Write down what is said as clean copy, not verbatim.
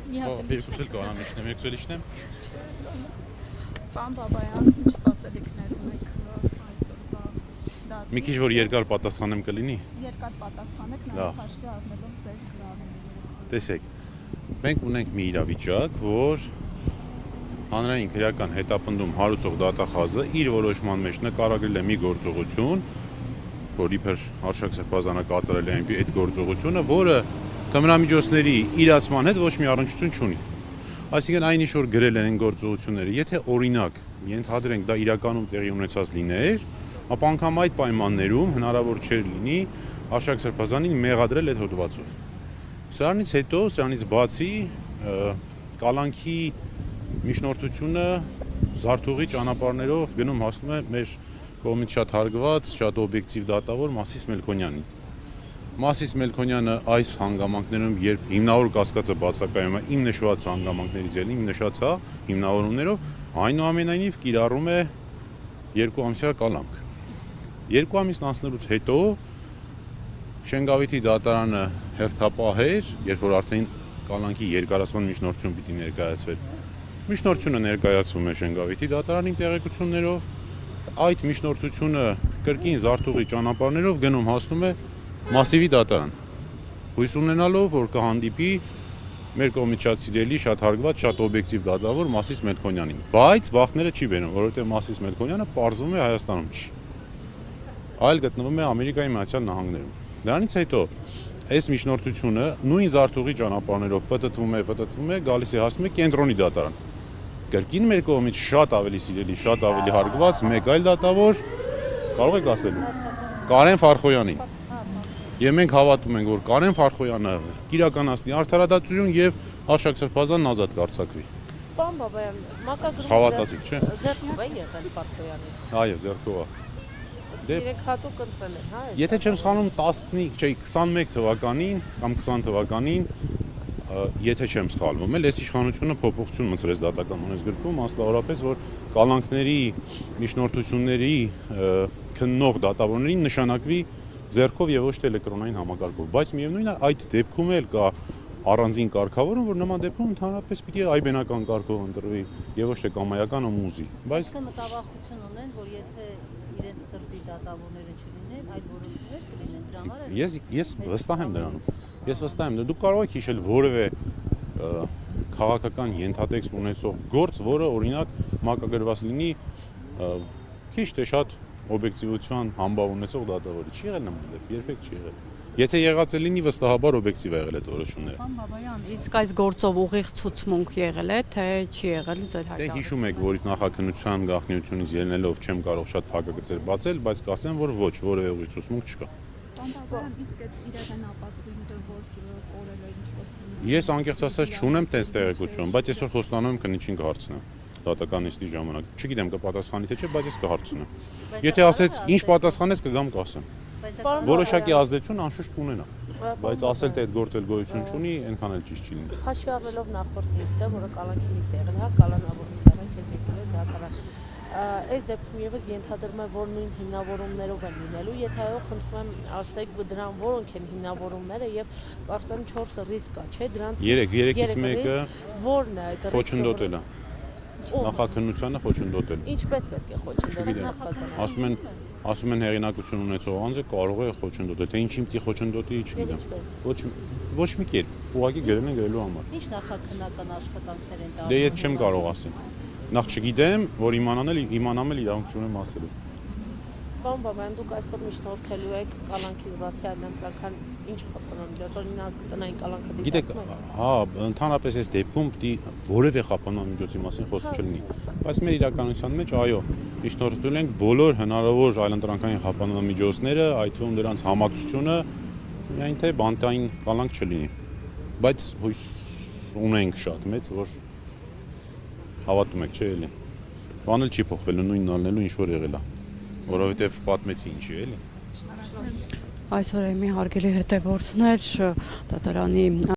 Երկուս էլ կարամ իջնեմ, երկուս էլ իջնեմ։ Պարոն Բաբայան, ինչ սպասելիքներ ունեք այսօրվա դատին։ Մի քիչ որ երկար պատասխանեմ կլինի։ Երկար պատասխանեք, նաև հաշվի առնելով ձեր գրառումները։ Տեսեք, մենք ունենք մի իրավիճակ, որ հանրային քրեական հետապնդում հարուցող դատախազը իր որոշման մեջ նկարագրել է մի գործողություն, որ իբր Արշակ Սրբազանը կատարել է այդ գործողությունը, որը թմրամիջոցների իրացման հետ ոչ մի առնչություն չունի։ Այսինքն այն ինչ որ գրել են գործողությունները, եթե օրինակ ենթադրենք դա իրականում տեղի ունեցած լիներ, ապա անգամ այդ պայմաններում հնարավոր չէր լինի Արշակ Սրբազանին մեղադրել այդ հոդվածով։ Սրանից հետո, սրանից բացի կալանքի միջնորդությունը զարթուղի ճանապարհներով գնում հասնում է մեր կողմից շատ հարգված, շատ օբյեկտիվ դատավոր Մասիս Մելքոնյանին։ Մասիս Մելքոնյանը այս հանգամանքներում, երբ հիմնավոր կասկածը բացակայում է իմ նշված հանգամանքներից ելնի, իմ նշած հիմնավորումներով, այնուամենայնիվ կիրառում է 2 ամսյա կալանք։ 2 ամիսն անցնելուց հետո Շենգավիթի դատարանը հերթապահեր, երբ որ արդեն կալանքի երկարացման միջնորդություն պիտի ներկայացվեր։ Միջնորդությունը ներկայացվում է Շենգավիթի դատարանին տեղեկություններով, այդ միջնորդությունը կրկին զարթուղի ճանապարհներով գնում հասնում է Մասիվի դատարան։ Հույս ունենալով, որ կհանդիպի մեր կողմից շատ սիրելի, շատ հարգված, շատ օբյեկտիվ դատավոր Մասիս Մելքոնյանին։ Բայց բախտները չի բերում, որովհետև Մասիս Մելքոնյանը պարզվում է Հայաստանում չի։ Այլ գտնվում է Ամերիկայի Միացյալ Նահանգներում։ Դրանից հետո այս միջնորդությունը նույն զարթուղի ճանապարհներով պտտվում է, գալիս է հասնում է կենտրոնի դատարան։ Կրկին մեր կողմից շատ ավելի սիրելի, շատ ավելի հարգված մեկ այլ դատավոր, կարող եք ասել, Կարեն Ֆարխոյանին։ Եվ մենք հավատում ենք, որ Կարեն Ֆարխոյանը կիրականացնի արդարադատություն եւ Արշակ Սրբազանն ազատ կարձակվի։ Պարոն Բաբայան, մակագրում Հավատացիք, չէ՞։ ձեռքով է եղել Ֆարխոյանին։ Այո, ձեռքով է։ Երեք հատուկ ընտրել են, հա։ Եթե չեմ սխալվում 21 թվականին կամ 20 թվականին, եթե չեմ սխալվում, այս իշխանությունը փոփոխություն մտցրեց դատական օրենսգրքում, մասնավորապես որ կալանքների միջնորդությունների քննող դատավորներին նշանակվի ձեռքով եւ ոչ թե էլեկտրոնային համակարգով, բայց միևնույն է այդ դեպքում էլ կա առանձին կարգավորում, որ նման դեպքում ընդհանրապես պիտի այբենական կարգով ընտրվի եւ ոչ թե կամայական ու մուզի, բայց մտավախություն ունեն, որ եթե իրենց սրտի դատավորները չլինեն, այլ որոշումներ կլինեն դրա համար։ Ես վստահ եմ դրանում։ Ես վստահ եմ, դուք կարող եք հիշել որևէ քաղաքական ենթատեքստ ունեցող գործ, որը օրինակ մակագրված լինի քիչ թե շատ օբյեկտիվության համբավ ունեցող դատավորի։ Չի եղել նման դեպք, երբեք չի եղել։ Եթե եղած է լինի, վստահաբար օբյեկտիվ է եղել այդ որոշումները։ Պարոն Բաբայան, իսկ այս գործով ուղիղ ցուցմունք եղել է, թե չի եղել ձեր հայտարարությունը։ Դե հիշում եք, որ նախաքննության գաղտնիությունից ելնելով չեմ կարող շատ փակագծեր բացել, բայց կասեմ, որ ոչ, որևէ ուղիղ ցուցմունք չկա։ Պարոն Բաբայան, իսկ այդ իրական ապացույցը, որ կորել է ինչ-որ։ Ես անկեղծ ասած չունեմ տես տեղեկություն, բայց այսօր խոստանում եմ կնիչին կհարցնեմ դատական նիստի ժամանակ։ Չգիտեմ կպատասխանի թե չէ, բայց ես կհարցնեմ։ Եթե ասեց ինչ պատասխանեց կգամ կասեմ։ Որոշակի ազդեցություն անշուշտ կունենա, բայց ասել թե այդ գործել գոյություն չունի, այնքան էլ ճիշտ չի լինի։ Հաշվի առնելով նախորդ նիստը, որը կալանքի նիստ է եղել, հա, կալանավորումից առաջ էր եկել դատարան։ Այս դեպքում եւս ենթադրում է, որ նույն հիմնավորումներով են լինելու, եթե այո, խնդրում եմ ասեք դրան որոնք են հիմնավորումները եւ կարծեմ 4 ռիսկ կա, չէ՞, դրանից 3-ից մեկը որն է այդ ռիսկը։ Խոչընդոտելը։ Նախաքննությանը խոչընդոտել։ Ինչպես պետք է խոչընդոտել։ Ասում են հեղինակություն ունեցող անձը կարող է խոչընդոտել, թե ինչին պիտի խոչընդոտի, չգիտեմ։ Ոչ մի կերպ, ուղղակի գրել են գրելու համար։ Ինչ նախաքննական աշխատանքներ են տալիս։ Դե ես չեմ կարող ասել։ Նախ չգիտեմ, որ իմանամ էլ իրավունք ունեմ ասելու։ Պարոն Բաբայան, դուք այսօր միջնորդելու եք կալանքից բացի այլ ընտրական ինչ խափանամիջոց, օրինակ տնային կալանքը դիտարկում եք։ Գիտեք, հա, ընդհանրապես այս դեպքում պիտի որևէ խափանամիջոցի մասին խոսք չլինի, բայց մեր իրականության մեջ այո, միջնորդել ենք բոլոր հնարավոր այլընտրանքային խափանամիջոցները, այդ թվում դրանց համակցությունը, միայն թե բանտային կալանք չլինի։ Բայց հույս ունենք շատ մեծ, որ հավատում եք, չէ՞ էլի։ Բան էլ չի փոխվելու, նույնն ալնելու ինչ որ եղել է, որովհետև պատմեցի ինչի էլի։ Այսօր եմի հարգելի հետևորդներ, դատարանի